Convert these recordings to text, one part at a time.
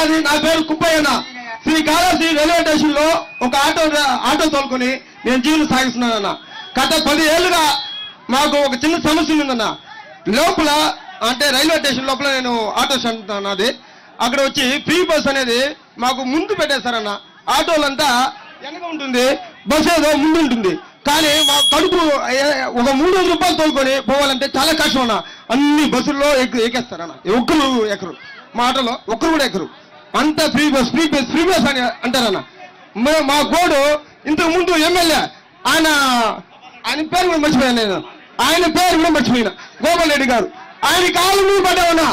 నాది. నా పేరు కుప్పయ్యన్న. శ్రీకాళహస్తి రైల్వే స్టేషన్ లో ఒక ఆటో తోలుకొని నేను జీవనం సాగిస్తున్నానన్న. గత 10 ఏళ్లుగా మాకు ఒక చిన్న సమస్య ఉందన్న. లోపల అంటే రైల్వే స్టేషన్ లోపల నేను ఆటో స్టాండ్ నాది. అక్కడ వచ్చి ఫ్రీ బస్ అనేది మాకు ముందు పెట్టేస్తారన్న. ఆటోలంతా వెనక ఉంటుంది, బస్ ఏదో ముందు ఉంటుంది. కానీ మా కడుపు ఒక 300 రూపాయలు తోలుకొని పోవాలంటే చాలా కష్టం అన్న. అన్ని బస్సుల్లో ఎక్కేస్తారన్న. ఒక్కరు ఎక్కరు, మా ఆటోలో ఒక్కరు కూడా ఎక్కరు. అంత ఫ్రీ బస్ అని అంటారన్న. మా కోడు ఇంతకు ముందు ఎమ్మెల్యే ఆయన పేరు కూడా మర్చిపోయాను నేను. ఆయన పేరు కూడా మర్చిపోయినా, గోపాల్ రెడ్డి గారు. ఆయన కాళ్ళ మీద పడ్డామన్నా.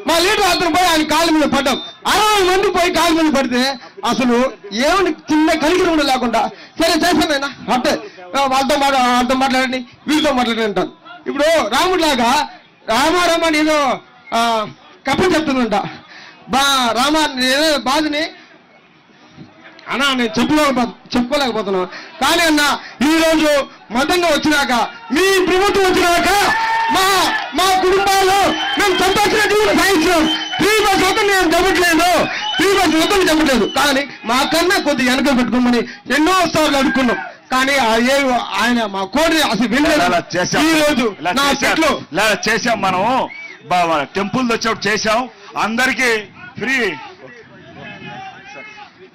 మా లీడర్ అతను పోయి ఆయన కాళ్ళ మీద పడ్డాం. 60 మంది పోయి కాళ్ళ మీద పడితే అసలు ఏమని చిన్న కలిగిరి కూడా లేకుండా సరే చేస్తానైనా అంటే వాళ్ళతో మాట్లాడండి, వీళ్ళతో మాట్లాడి అంటాను. ఇప్పుడు రాముడిలాగా రామారామని ఏదో కప్పని చెప్తుందంట. ఏదో బాధని అన్నా నేను చెప్పుకోలేకపోతున్నాను. కానీ అన్న ఈ రోజు మతంగా వచ్చినాక, మీ ప్రభుత్వం వచ్చినాక మా కుటుంబాలు మేము సంతోషంగా జీవనం సాగించాం. ఫ్రీ బస్ ఒకటి నేను చెప్పట్లేదు. కానీ మా కన్నా కొద్దిగా వెనక పెట్టుకోమని ఎన్నో సార్లు అడుక్కున్నాం. కానీ ఆయన మా కోడి అసలు వినలేదు. ఈ రోజు నా చెట్లు చేసాం, మనం టెంపుల్ వచ్చేప్పుడు చేసాం, అందరికీ ఫ్రీ.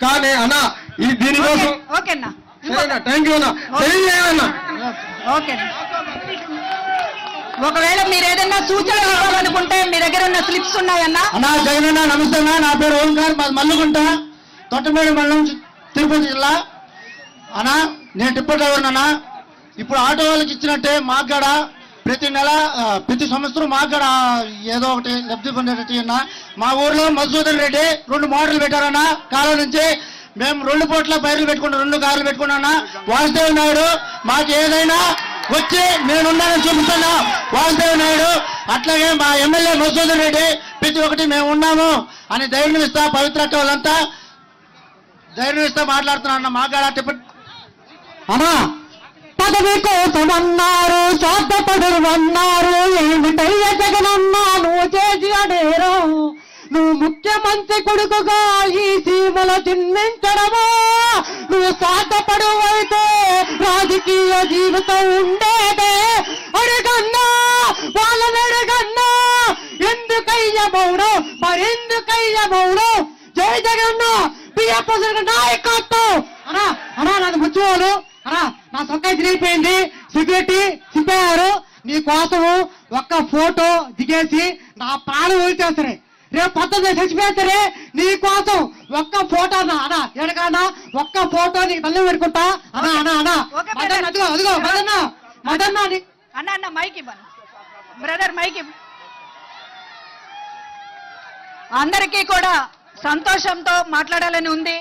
కానీ అన్న దీనికోసం థ్యాంక్ యూ అన్న. తెలియజేయన్నా. ఒకవేళ మీరు ఏదైనా సూచనలు ఇవ్వాలనుకుంటే మీ దగ్గర ఉన్న స్లిప్స్ ఉన్నాయన్నా. అన్నా జగన్ అన్న నమస్తే అన్న. నా పేరు ఓంకార్, మల్లుగుంట, తొట్టమేడు మండలం, తిరుపతి జిల్లా. అన్నా నేను టిప్పర్ డ్రైవర్ అన్నా. ఇప్పుడు ఆటో వాళ్ళకి ఇచ్చినట్టే మాకు కూడా ప్రతి సంవత్సరం మాకు కూడా ఏదో ఒకటి లబ్ధి పొందేటట్టు అన్నా. మా ఊర్లో మధుసూదన్ రెడ్డి 2 మోటార్లు పెట్టారన్నా. కాలం నుంచి మేము 2 పూట్ల పైర్లు పెట్టుకున్నాం, 2 కార్లు పెట్టుకున్నా. వాసుదేవ్ నాయుడు మాకు ఏదైనా వచ్చి నేనున్నానని చూపిస్తున్నా. వాసుదేవ్ నాయుడు అట్లాగే మా ఎమ్మెల్యే మధుసూదన్ రెడ్డి ప్రతి ఒక్కటి మేము ఉన్నాము అని ధైర్యం ఇస్తా, పవిత్ర వాళ్ళంతా ధైర్యం ఇస్తా మాట్లాడుతున్నా. మాకు టిప్పర్ అన్నా పదవి కోసమన్నారు, స్వార్థపడుమన్నారు, ఏమిటయ్య జగనన్నా నువ్వు చేసి అడేరు. నువ్వు ముఖ్యమంత్రి కొడుకుగా ఈ సీమల జన్మించడమా? నువ్వు స్వార్థపడు అయితే రాజకీయ జీవితం ఉండేదే. అడుగన్నా వాళ్ళని అడుగన్నా, ఎందుకయ్యమౌడు మరెందుకయ్యమౌడు? జై జగన్న బియ్యప్ప నాయకత్వం. అన్నా నాది ముచ్చుకోవాలి అన్నా. నా సొక్కాయి తిరిగిపోయింది, సెక్యూరిటీ చింపారు. నీ కోసము ఒక్క ఫోటో దిగేసి నా ప్రాణం వదిలిచేస్తారే. రేపు పొద్దున్న చచ్చిపోతారే నీ కోసం ఒక్క ఫోటో అన్నా. ఎడకన్నా ఒక్క ఫోటో నీకు తల్లి పెట్టుకుంటా అన్నా. అదిగో మదన్నా అన్న మైక్ ఇవ్వను బ్రదర్, మైక్ ఇవ్వ. అందరికీ కూడా సంతోషంతో మాట్లాడాలని ఉంది.